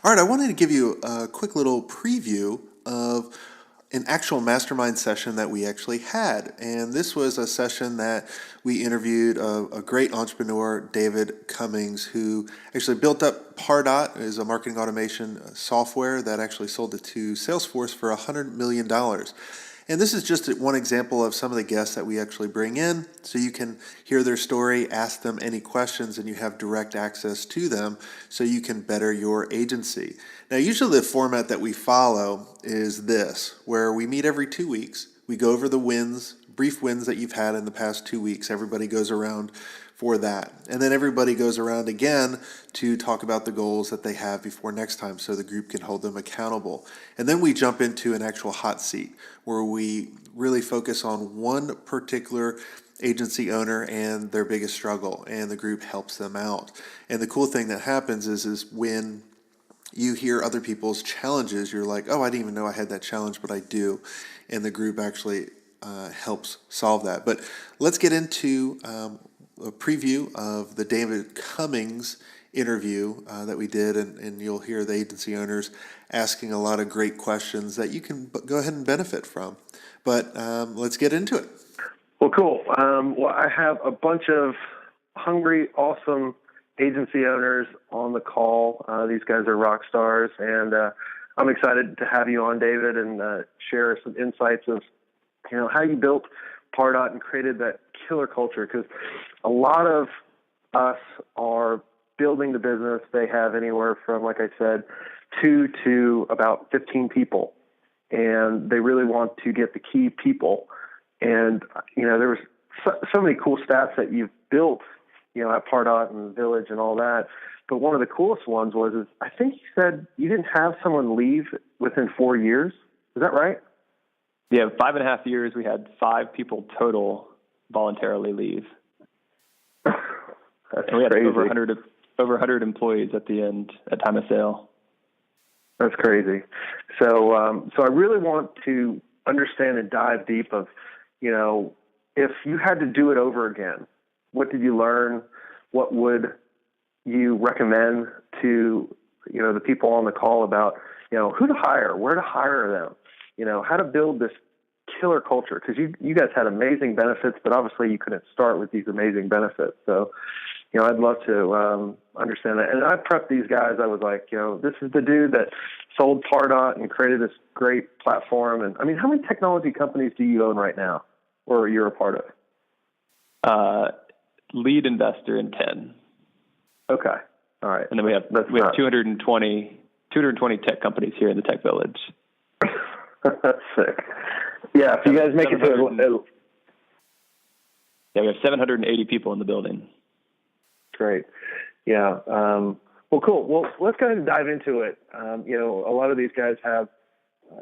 All right, I wanted to give you a quick little preview of an actual mastermind session that we actually had. And this was a session that we interviewed a great entrepreneur, David Cummings, who actually built up Pardot, is a marketing automation software that actually sold it to Salesforce for $100 million. And this is just one example of some of the guests that we actually bring in, so you can hear their story, ask them any questions, and you have direct access to them so you can better your agency. Now, usually the format that we follow is this, where we meet every 2 weeks. We go over the wins, brief wins that you've had in the past 2 weeks. Everybody goes around for that. And then everybody goes around again to talk about the goals that they have before next time so the group can hold them accountable. And then we jump into an actual hot seat where we really focus on one particular agency owner and their biggest struggle, and the group helps them out. And the cool thing that happens is when you hear other people's challenges, you're like, oh, I didn't even know I had that challenge, but I do. And the group actually helps solve that. But let's get into a preview of the David Cummings interview that we did, and you'll hear the agency owners asking a lot of great questions that you can go ahead and benefit from. But let's get into it. Well, cool. Well, I have a bunch of hungry, awesome agency owners on the call. These guys are rock stars, and I'm excited to have you on, David, and share some insights of how you built Pardot and created that killer culture, because a lot of us are building the business. They have anywhere from, like I said, 2 to about 15 people, and they really want to get the key people. And, there was so many cool stats that you've built, at Pardot and Village and all that. But one of the coolest ones was I think you said you didn't have someone leave within 4 years. Is that right? Yeah, 5.5 years, we had 5 people total voluntarily leave. That's and we had crazy. over 100 employees at the end at time of sale. That's crazy. So I really want to understand and dive deep of, if you had to do it over again, what did you learn? What would you recommend to, the people on the call about, who to hire, where to hire them, how to build this killer culture? Because you guys had amazing benefits, but obviously you couldn't start with these amazing benefits. So, I'd love to understand that. And I prepped these guys. I was like, this is the dude that sold Pardot and created this great platform. And I mean, how many technology companies do you own right now, or you're a part of? Lead investor in 10. Okay. All right. And then we have 220 tech companies here in the Tech Village. That's sick. Yeah, if you guys make it to Yeah, we have 780 people in the building. Great. Yeah. Well, cool. Well, let's go ahead and dive into it. A lot of these guys have,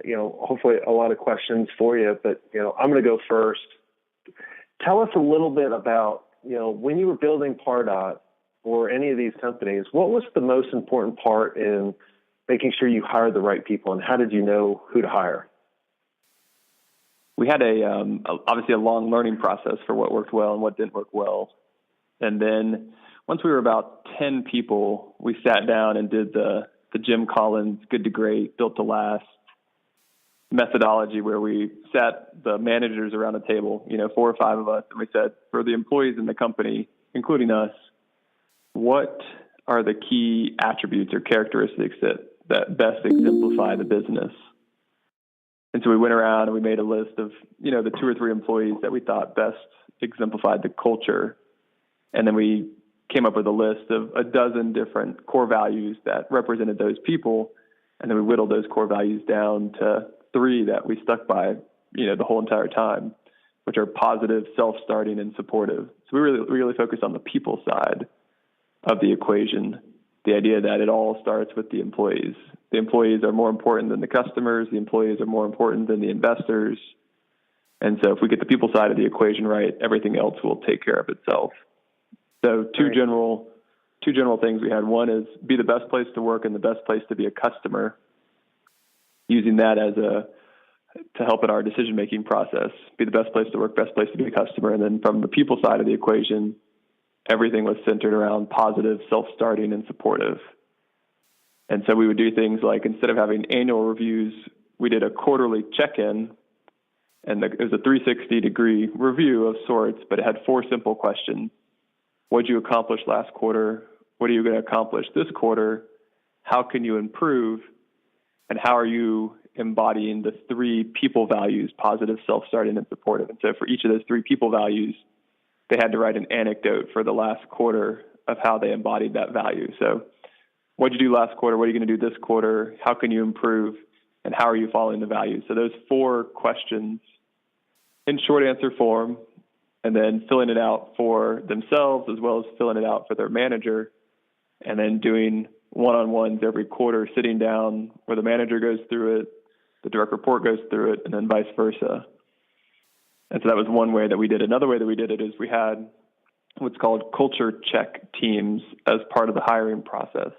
hopefully a lot of questions for you, but, I'm going to go first. Tell us a little bit about, when you were building Pardot or any of these companies, what was the most important part in making sure you hired the right people, and how did you know who to hire? We had obviously a long learning process for what worked well and what didn't work well. And then once we were about 10 people, we sat down and did the Jim Collins good to great, built to last methodology, where we sat the managers around the table, 4 or 5 of us, and we said, for the employees in the company, including us, what are the key attributes or characteristics that best exemplify the business? And so we went around and we made a list of, the 2 or 3 employees that we thought best exemplified the culture. And then we came up with a list of a dozen different core values that represented those people. And then we whittled those core values down to 3 that we stuck by, the whole entire time, which are positive, self-starting, and supportive. So we really focused on the people side of the equation, the idea that it all starts with the employees. The employees are more important than the customers. The employees are more important than the investors. And so if we get the people side of the equation right, everything else will take care of itself. So two general things we had. One is be the best place to work and the best place to be a customer, using that to help in our decision-making process. Be the best place to work, best place to be a customer. And then from the people side of the equation, everything was centered around positive, self-starting, and supportive. And so we would do things like, instead of having annual reviews, we did a quarterly check-in, and it was a 360-degree review of sorts, but it had 4 simple questions. What did you accomplish last quarter? What are you going to accomplish this quarter? How can you improve? And how are you embodying the 3 people values: positive, self-starting, and supportive? And so for each of those 3 people values, they had to write an anecdote for the last quarter of how they embodied that value. So what did you do last quarter? What are you going to do this quarter? How can you improve? And how are you following the values? So those 4 questions in short answer form, and then filling it out for themselves as well as filling it out for their manager, and then doing one-on-ones every quarter, sitting down where the manager goes through it, the direct report goes through it, and then vice versa. And so that was one way that we did it. Another way that we did it is we had what's called culture check teams as part of the hiring process.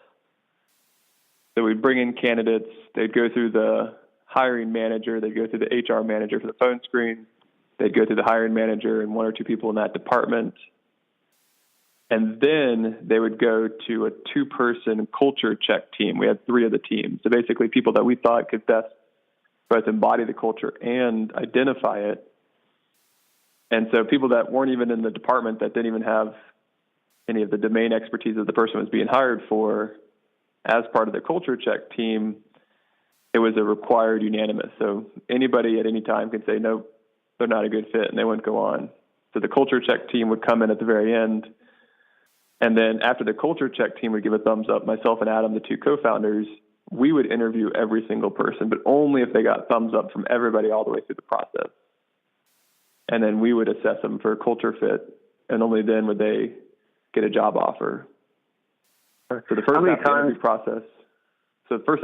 So we'd bring in candidates, they'd go through the hiring manager, they'd go through the HR manager for the phone screen, they'd go through the hiring manager and 1 or 2 people in that department. And then they would go to a 2-person culture check team. We had 3 of the teams. So basically people that we thought could best both embody the culture and identify it. And so people that weren't even in the department, that didn't even have any of the domain expertise that the person was being hired for, as part of the culture check team, it was a required unanimous. So anybody at any time could say, no, they're not a good fit, and they wouldn't go on. So the culture check team would come in at the very end. And then after the culture check team would give a thumbs up, myself and Adam, the 2 co-founders, we would interview every single person, but only if they got thumbs up from everybody all the way through the process. And then we would assess them for culture fit, and only then would they get a job offer. So the first half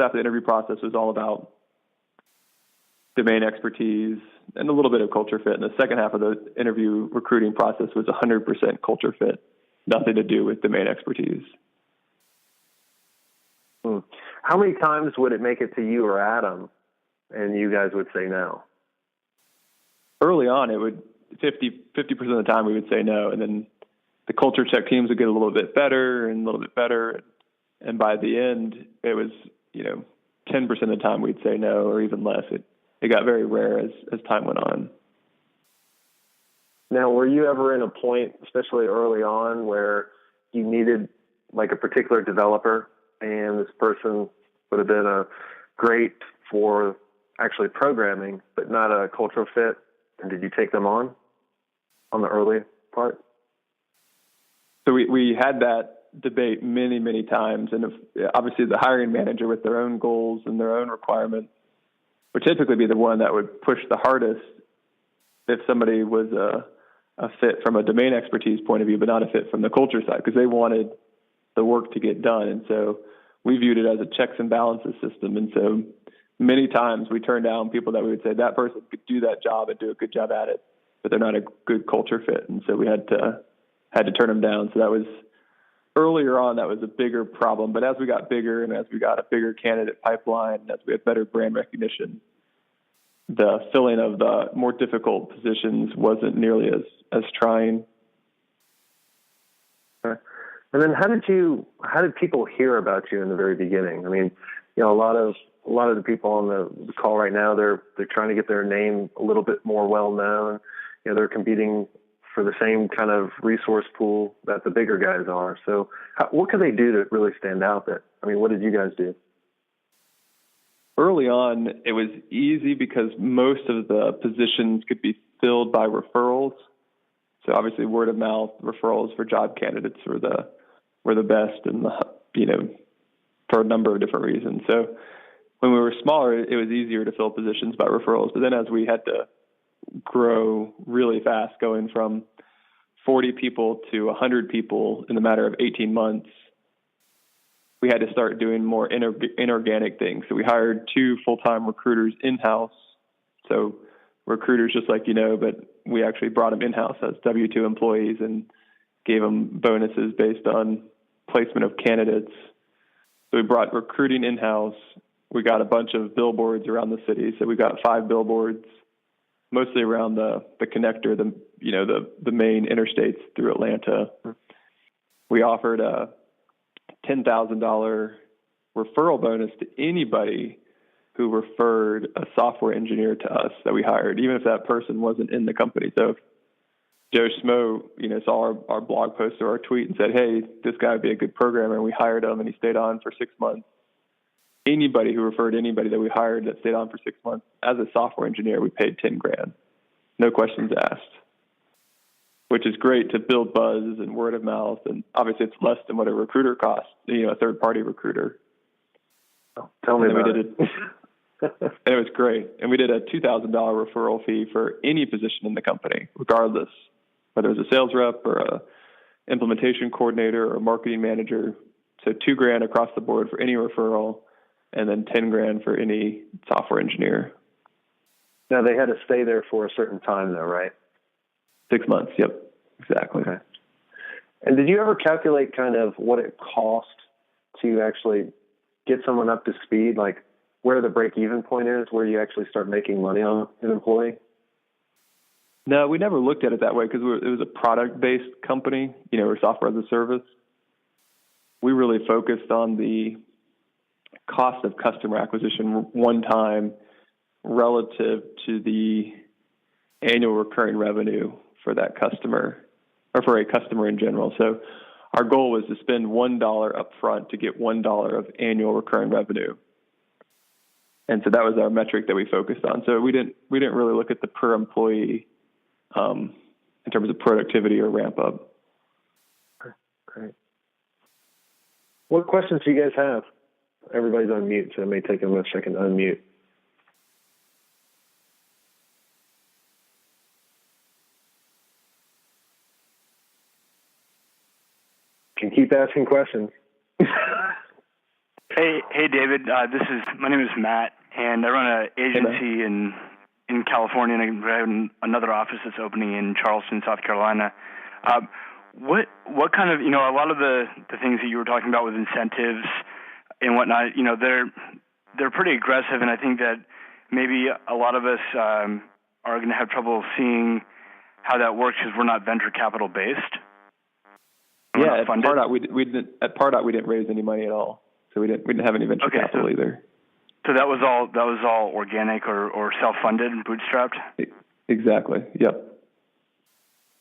of the interview process, was all about domain expertise and a little bit of culture fit. And the second half of the interview recruiting process was 100% culture fit, nothing to do with domain expertise. How many times would it make it to you or Adam, and you guys would say no? Early on, it would 50% of the time we would say no, and then the culture check teams would get a little bit better and a little bit better, and by the end, it was 10% of the time we'd say no, or even less. It got very rare as time went on. Now, were you ever in a point, especially early on, where you needed like a particular developer, and this person would have been a great for actually programming, but not a cultural fit? And did you take them on the early part? So we had that debate many, many times. And obviously the hiring manager with their own goals and their own requirements would typically be the one that would push the hardest if somebody was a fit from a domain expertise point of view, but not a fit from the culture side, because they wanted the work to get done. And so we viewed it as a checks and balances system. And so many times we turned down people that we would say that person could do that job and do a good job at it, but they're not a good culture fit. And so we had to turn them down. So that was earlier on, that was a bigger problem. But as we got bigger and as we got a bigger candidate pipeline, as we had better brand recognition, the filling of the more difficult positions wasn't nearly as trying. And then how did people hear about you in the very beginning? I mean, a lot of the people on the call right now, they're trying to get their name a little bit more well known. They're competing for the same kind of resource pool that the bigger guys are. So what can they do to really stand out there? I mean, what did you guys do? Early on, it was easy because most of the positions could be filled by referrals. So obviously word of mouth referrals for job candidates were the best, and for a number of different reasons. So when we were smaller, it was easier to fill positions by referrals. But then as we had to grow really fast, going from 40 people to 100 people in the matter of 18 months, we had to start doing more inorganic things. So we hired 2 full-time recruiters in-house. So recruiters just like but we actually brought them in-house as W-2 employees and gave them bonuses based on placement of candidates. So we brought recruiting in-house. We got a bunch of billboards around the city. So we got 5 billboards, mostly around the connector, the main interstates through Atlanta. We offered a $10,000 referral bonus to anybody who referred a software engineer to us that we hired, even if that person wasn't in the company. So if Joe Schmo, saw our blog post or our tweet and said, hey, this guy would be a good programmer, and we hired him and he stayed on for 6 months. Anybody who referred anybody that we hired that stayed on for 6 months as a software engineer, we paid $10,000. No questions asked, which is great to build buzz and word of mouth. And obviously it's less than what a recruiter costs, a third party recruiter. Oh, tell me about it. And it was great. And we did a $2,000 referral fee for any position in the company, regardless, whether it was a sales rep or a implementation coordinator or a marketing manager. So $2,000 across the board for any referral, and then $10,000 for any software engineer. Now they had to stay there for a certain time though, right? 6 months. Yep. Exactly. Okay. And did you ever calculate kind of what it cost to actually get someone up to speed, like where the break-even point is, where you actually start making money on an employee? No, we never looked at it that way because it was a product-based company, or software as a service. We really focused on the cost of customer acquisition one time relative to the annual recurring revenue for that customer, or for a customer in general. So our goal was to spend $1 up front to get $1 of annual recurring revenue. And so that was our metric that we focused on. So we didn't really look at the per employee in terms of productivity or ramp up. Great. What questions do you guys have? Everybody's on mute, so it may take them a second to unmute. Can keep asking questions. Hey, David. My name is Matt, and I run an agency in California, and I have another office that's opening in Charleston, South Carolina. What kind of, a lot of the things that you were talking about with incentives and whatnot, they're pretty aggressive, and I think that maybe a lot of us are going to have trouble seeing how that works because we're not venture capital based. Yeah, at Pardot we didn't raise any money at all, so we didn't have any venture capital either. So that was all organic or self-funded and bootstrapped? Exactly. Yep.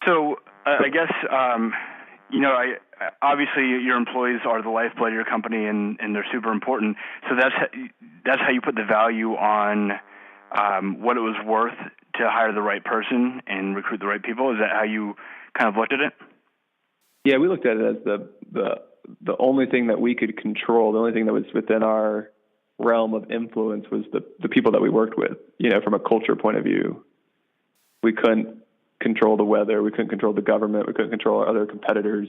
So I guess obviously your employees are the lifeblood of your company, and they're super important. So that's how you put the value on what it was worth to hire the right person and recruit the right people. Is that how you kind of looked at it? Yeah, we looked at it as the only thing that we could control, the only thing that was within our realm of influence was the people that we worked with. From a culture point of view, we couldn't control the weather, we couldn't control the government, we couldn't control our other competitors.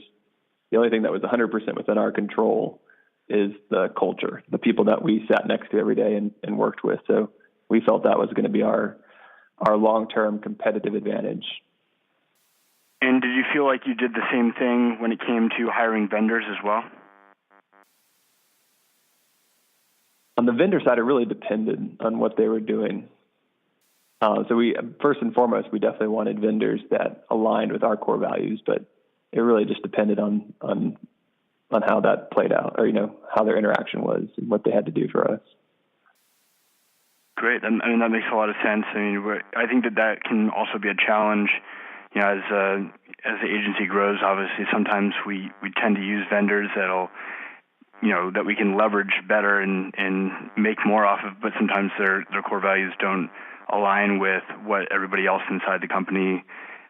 The only thing that was 100% within our control is the culture, the people that we sat next to every day and worked with. So we felt that was going to be our long-term competitive advantage. And did you feel like you did the same thing when it came to hiring vendors as well? On the vendor side, it really depended on what they were doing. So we, first and foremost, we definitely wanted vendors that aligned with our core values, but it really just depended on how that played out, or how their interaction was and what they had to do for us. Great. I mean, that makes a lot of sense. I mean, I think that can also be a challenge. As the agency grows, obviously, sometimes we tend to use vendors that'll, that we can leverage better and make more off of, but sometimes their core values don't align with what everybody else inside the company,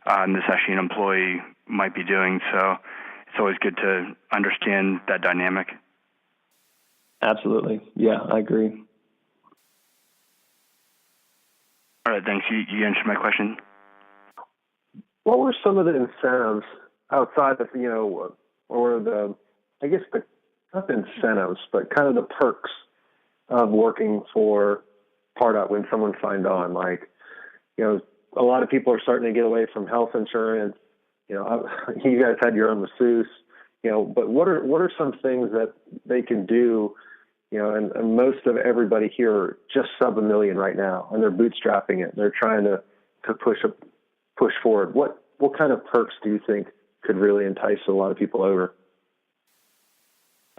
and this actually an employee, might be doing. So it's always good to understand that dynamic. Absolutely. Yeah, I agree. All right, thanks. You answered my question. What were some of the incentives outside of, or not the incentives, but kind of the perks of working for Pardot when someone signed on? Like, a lot of people are starting to get away from health insurance. You guys had your own masseuse, but what are some things that they can do, and most of everybody here are just sub $1 million right now, and they're bootstrapping it. They're trying to push forward. What kind of perks do you think could really entice a lot of people over?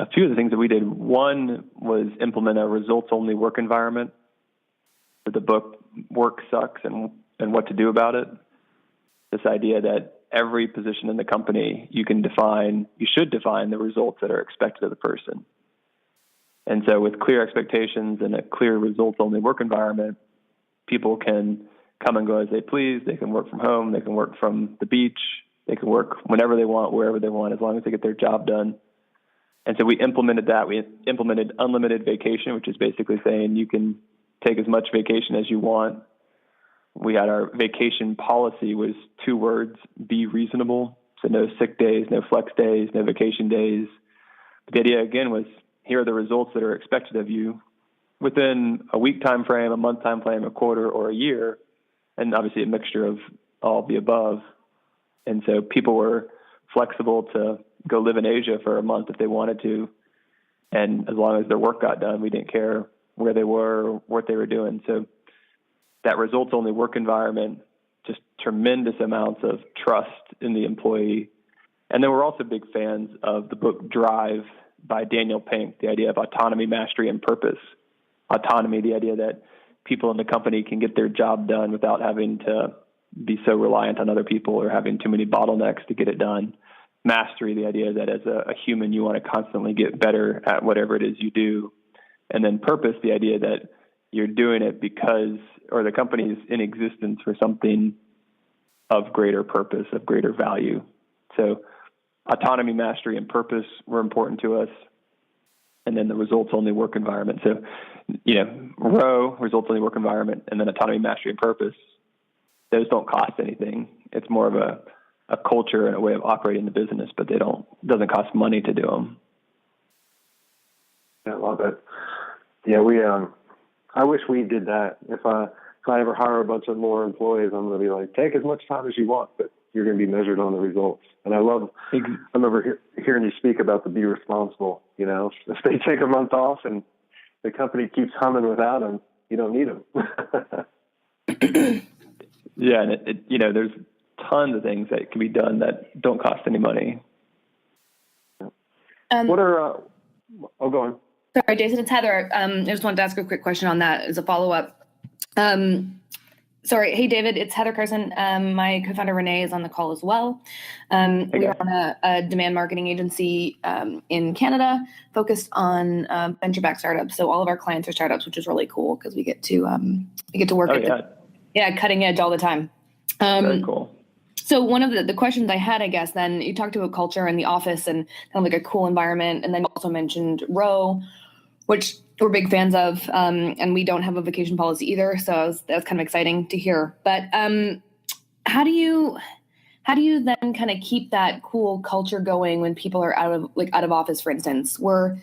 a few of the things that we did. One was implement a results-only work environment. The book Work Sucks and What to Do About It. This idea that every position in the company, you should define the results that are expected of the person. And so with clear expectations and a clear results-only work environment, people can come and go as they please. They can work from home. They can work from the beach. They can work whenever they want, wherever they want, as long as they get their job done. And so we implemented that. We implemented unlimited vacation, which is basically saying you can take as much vacation as you want. We had our vacation policy was 2 words: be reasonable. So no sick days, no flex days, no vacation days. But the idea, again, was here are the results that are expected of you within a week time frame, a month time frame, a quarter, or a year, and obviously a mixture of all the above. And so people were flexible to go live in Asia for a month if they wanted to. And as long as their work got done, we didn't care where they were or what they were doing. So that results-only work environment, just tremendous amounts of trust in the employee. And then we're also big fans of the book Drive by Daniel Pink, the idea of autonomy, mastery, and purpose. Autonomy, the idea that people in the company can get their job done without having to be so reliant on other people or having too many bottlenecks to get it done. Mastery, the idea that as a human, you want to constantly get better at whatever it is you do. And then purpose, the idea that you're doing it because, or the company is in existence for something of greater purpose, of greater value. So autonomy, mastery, and purpose were important to us. And then the results-only work environment. So, ROW, results-only work environment, and then autonomy, mastery, and purpose, those don't cost anything. It's more of a culture and a way of operating the business, but doesn't cost money to do them. I love it. Yeah, I wish we did that. If I ever hire a bunch of more employees, I'm going to be like, take as much time as you want, but you're going to be measured on the results. And I remember hearing you speak about the be responsible. If they take a month off and the company keeps humming without them, you don't need them. Yeah, and there's tons of things that can be done that don't cost any money. What are? Go on. Sorry, Jason, it's Heather. I just wanted to ask a quick question on that as a follow-up. Sorry. Hey, David, it's Heather Carson. My co-founder, Renee, is on the call as well. We run a demand marketing agency in Canada focused on venture-backed startups. So all of our clients are startups, which is really cool because we get to work at cutting edge all the time. Very cool. So one of the questions I had, I guess, then you talked about culture in the office and kind of like a cool environment. And then you also mentioned Row, which we're big fans of. And we don't have a vacation policy either. So that's kind of exciting to hear. But how do you then kind of keep that cool culture going when people are out of office, for instance? And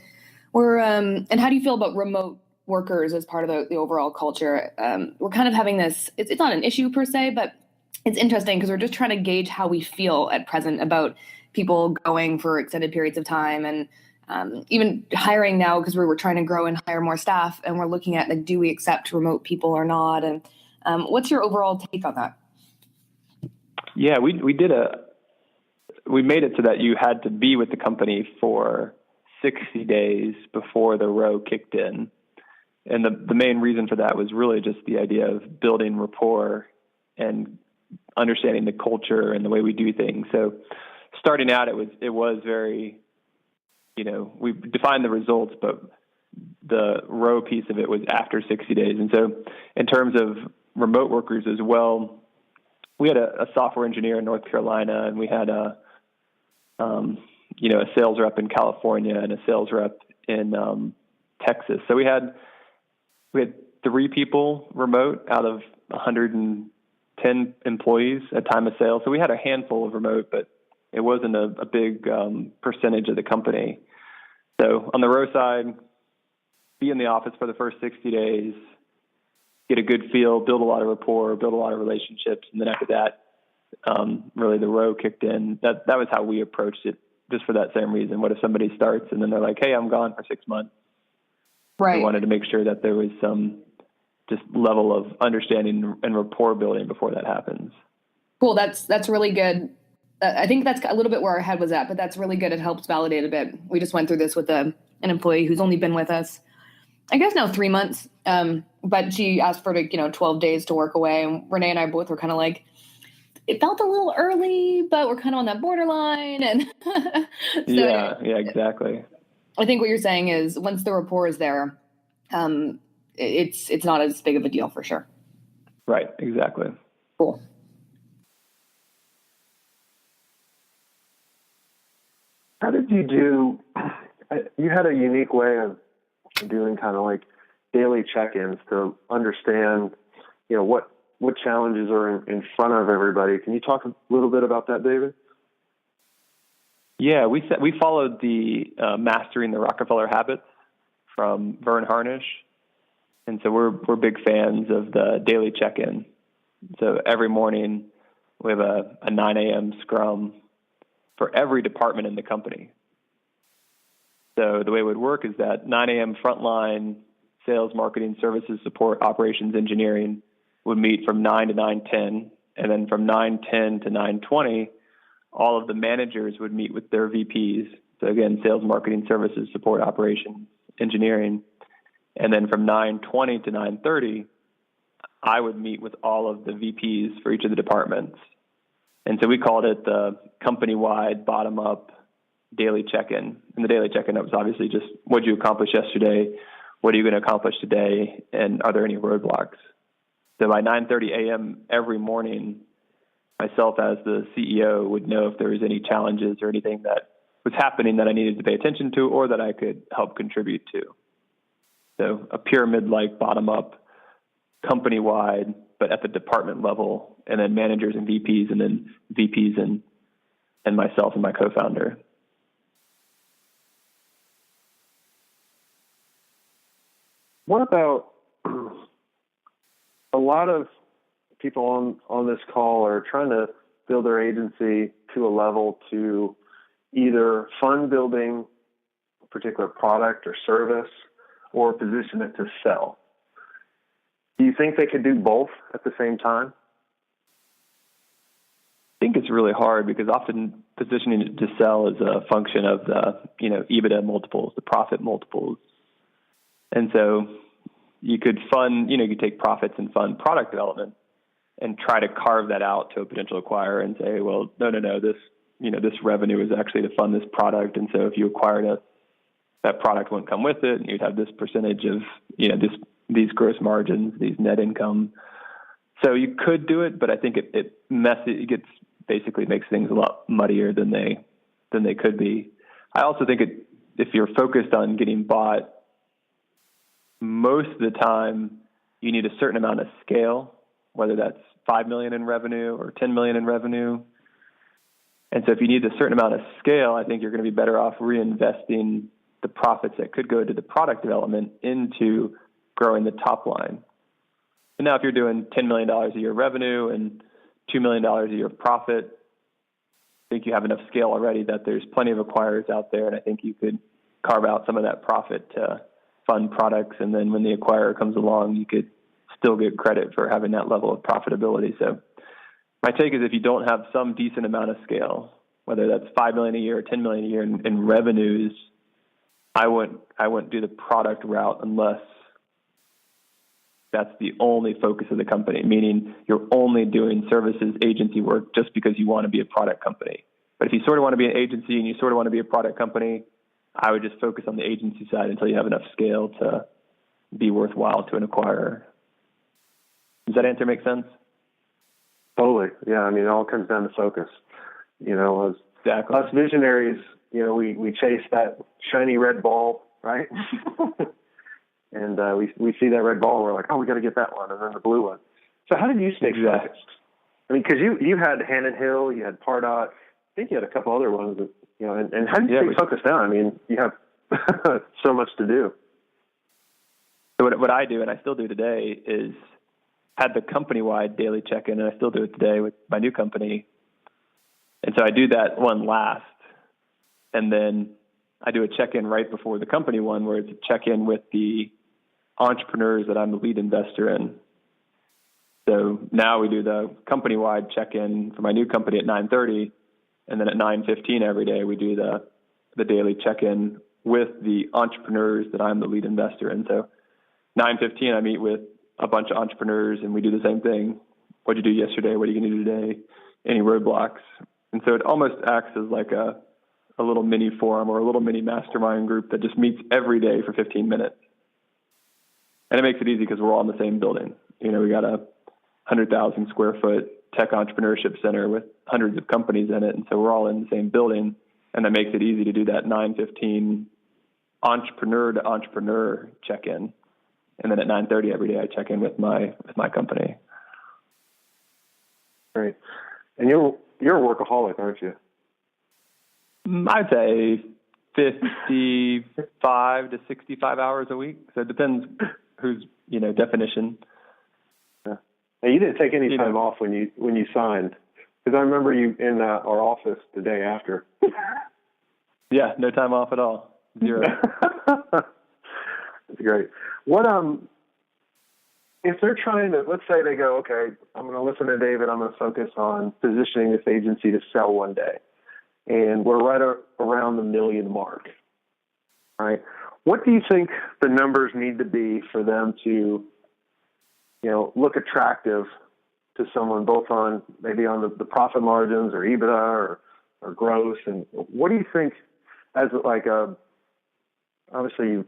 how do you feel about remote workers as part of the overall culture? We're kind of having this, it's not an issue per se, but it's interesting because we're just trying to gauge how we feel at present about people going for extended periods of time and even hiring now because we were trying to grow and hire more staff. And we're looking at, like, do we accept remote people or not? And what's your overall take on that? Yeah, we made it so that you had to be with the company for 60 days before the row kicked in. And the main reason for that was really just the idea of building rapport and understanding the culture and the way we do things. So starting out, it was very, we defined the results, but the row piece of it was after 60 days. And so in terms of remote workers as well, we had a software engineer in North Carolina, and we had a sales rep in California and a sales rep in Texas. So we had 3 people remote out of 110 employees at time of sale. So we had a handful of remote, but it wasn't a big percentage of the company. So on the row side, be in the office for the first 60 days, get a good feel, build a lot of rapport, build a lot of relationships. And then after that, really the row kicked in. That was how we approached it, just for that same reason. What if somebody starts and then they're like, hey, I'm gone for 6 months? Right. We wanted to make sure that there was some just level of understanding and rapport building before that happens. Cool. That's really good I think that's a little bit where our head was at, but that's really good. It helps validate a bit. We just went through this with an employee who's only been with us, I guess now 3 months. But she asked for 12 days to work away. And Renee and I both were kind of like, it felt a little early, but we're kind of on that borderline. And so yeah, exactly. I think what you're saying is once the rapport is there, it's not as big of a deal for sure. Right. Exactly. Cool. How did you do? You had a unique way of doing kind of like daily check-ins to understand, what challenges are in front of everybody. Can you talk a little bit about that, David? Yeah, we followed the Mastering the Rockefeller Habits from Vern Harnish, and so we're big fans of the daily check-in. So every morning we have a 9 a.m. scrum for every department in the company. So the way it would work is that 9 a.m. frontline, sales, marketing, services, support, operations, engineering would meet from 9 to 9:10, and then from 9:10 to 9:20, all of the managers would meet with their VPs. So again, sales, marketing, services, support, operations, engineering. And then from 9:20 to 9:30, I would meet with all of the VPs for each of the departments. And so we called it the company-wide bottom-up daily check-in. And the daily check-in was obviously just, what did you accomplish yesterday? What are you going to accomplish today? And are there any roadblocks? So by 9:30 a.m. every morning, myself as the CEO would know if there was any challenges or anything that was happening that I needed to pay attention to or that I could help contribute to. So a pyramid-like bottom-up, company-wide, but at the department level, and then managers and VPs, and then VPs and myself and my co-founder. What about a lot of people on this call are trying to build their agency to a level to either fund building a particular product or service or position it to sell. Do you think they could do both at the same time? I think it's really hard because often positioning it to sell is a function of the, EBITDA multiples, the profit multiples. And so you could fund, you could take profits and fund product development and try to carve that out to a potential acquirer and say, well, no, this revenue is actually to fund this product. And so if you acquired us, that product wouldn't come with it. And you'd have this percentage of, these gross margins, these net income. So you could do it, but I think it basically makes things a lot muddier than they could be. I also think if you're focused on getting bought, most of the time you need a certain amount of scale, whether that's 5 million in revenue or 10 million in revenue. And so if you need a certain amount of scale, I think you're going to be better off reinvesting the profits that could go to the product development into growing the top line. And now if you're doing $10 million a year revenue and $2 million a year of profit, I think you have enough scale already that there's plenty of acquirers out there. And I think you could carve out some of that profit to fund products. And then when the acquirer comes along, you could still get credit for having that level of profitability. So my take is if you don't have some decent amount of scale, whether that's 5 million a year or 10 million a year in revenues, I wouldn't do the product route unless that's the only focus of the company, meaning you're only doing services agency work just because you want to be a product company. But if you sort of want to be an agency and you sort of want to be a product company, I would just focus on the agency side until you have enough scale to be worthwhile to an acquirer. Does that answer make sense? Totally. Yeah. I mean, it all comes down to focus. Exactly. Us visionaries, we chase that shiny red ball, right? And we see that red ball, we're like, oh, we got to get that one, and then the blue one. So how did you stay focused? I mean, because you had Hand & Hill, you had Pardot, I think you had a couple other ones, that, and how did you stay focused down? I mean, you have so much to do. So what I do, and I still do today, is had the company-wide daily check-in, and I still do it today with my new company. And so I do that one last, and then I do a check-in right before the company one, where it's a check-in with the entrepreneurs that I'm the lead investor in. So now we do the company-wide check-in for my new company at 9:30, And then at 9:15 every day, we do the daily check-in with the entrepreneurs that I'm the lead investor in. So 9:15, I meet with a bunch of entrepreneurs and we do the same thing. What'd you do yesterday? What are you going to do today? Any roadblocks? And so it almost acts as like a little mini forum or a little mini mastermind group that just meets every day for 15 minutes. And it makes it easy because we're all in the same building. You know, we got a 100,000 square foot tech entrepreneurship center with hundreds of companies in it. And so we're all in the same building, and that makes it easy to do that 9:15 entrepreneur to entrepreneur check-in. And then at 9:30 every day, I check in with my company. Great. And you're a workaholic, aren't you? I'd say 55 to 65 hours a week. So it depends whose, definition. Yeah. And you didn't take any time off when you signed, because I remember you in our office the day after. Yeah, no time off at all. Zero. That's great. What if they're trying to, let's say they go, okay, I'm going to listen to David, I'm going to focus on positioning this agency to sell one day, and we're right around the million mark, right? What do you think the numbers need to be for them to, look attractive to someone, both on maybe on the profit margins or EBITDA or gross? And what do you think, as like obviously you've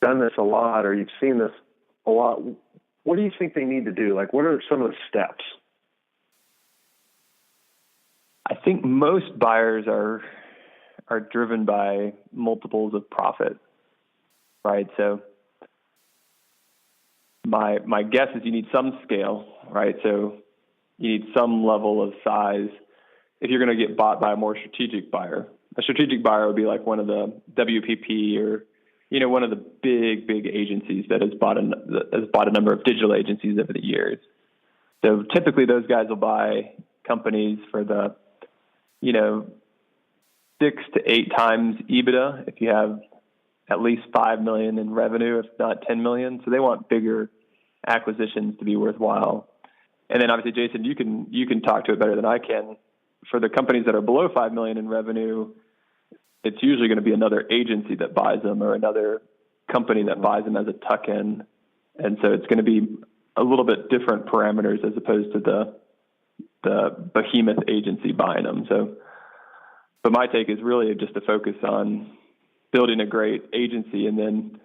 done this a lot, or you've seen this a lot, what do you think they need to do? Like, what are some of the steps? I think most buyers are driven by multiples of profit, right? So my guess is you need some scale, right? So you need some level of size if you're going to get bought by a more strategic buyer. A strategic buyer would be like one of the WPP or one of the big agencies that has bought a number of digital agencies over the years. So typically those guys will buy companies for the 6 to 8 times EBITDA if you have at least $5 million in revenue, if not $10 million. So they want bigger acquisitions to be worthwhile. And then obviously, Jason, you can talk to it better than I can. For the companies that are below $5 million in revenue, it's usually going to be another agency that buys them or another company that buys them as a tuck-in. And so it's going to be a little bit different parameters as opposed to the behemoth agency buying them. So, but my take is really just to focus on building a great agency and then,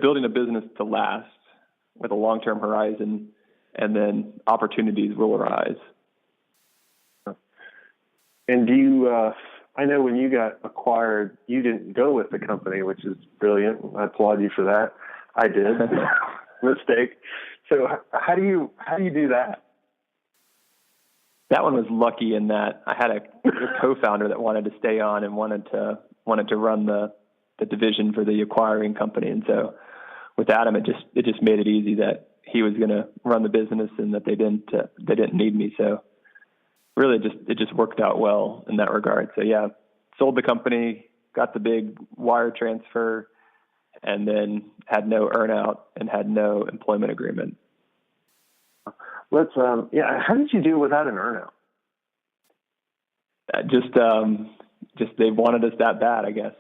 building a business to last with a long-term horizon, and then opportunities will arise. And do you, I know when you got acquired, you didn't go with the company, which is brilliant. I applaud you for that. I did. Mistake. So how do you do that? That one was lucky in that I had a co-founder that wanted to stay on and wanted to run the division for the acquiring company. And so with Adam, it just made it easy that he was going to run the business and that they didn't need me. So really it just worked out well in that regard. So yeah, sold the company, got the big wire transfer, and then had no earnout and had no employment agreement. How did you do without an earnout? Just they wanted us that bad, I guess.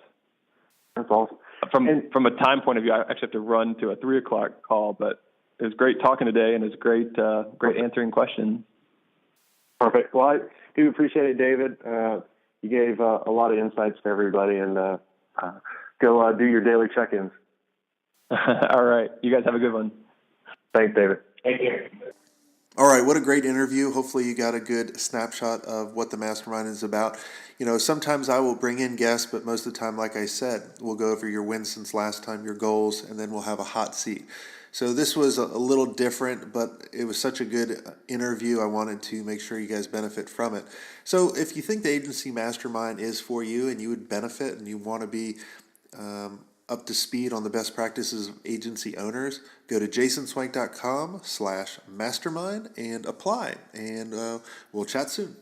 That's awesome. From a time point of view, I actually have to run to a 3:00 call, but it was great talking today, and it was great answering questions. Perfect. Well, I do appreciate it, David. You gave a lot of insights to everybody, and go do your daily check-ins. All right. You guys have a good one. Thanks, David. Thank you. All right, what a great interview. Hopefully you got a good snapshot of what the mastermind is about. Sometimes I will bring in guests, but most of the time, like I said, we'll go over your wins since last time, your goals, and then we'll have a hot seat. So this was a little different, but it was such a good interview. I wanted to make sure you guys benefit from it. So if you think the Agency Mastermind is for you and you would benefit and you want to be up to speed on the best practices of agency owners, go to jasonswank.com/mastermind and apply. And we'll chat soon.